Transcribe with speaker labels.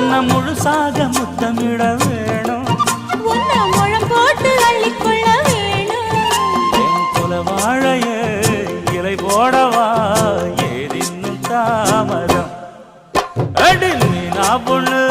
Speaker 1: உன்னை முழுசாக முத்தமிட வேணும்,
Speaker 2: உன்னை முழம் போட்டு அள்ளிக்கொள்ள வேணும்.
Speaker 1: என் குல வாழைய இலை போடவா ஏதின்னும் தாமதம். அடி மீனா பொண்ணு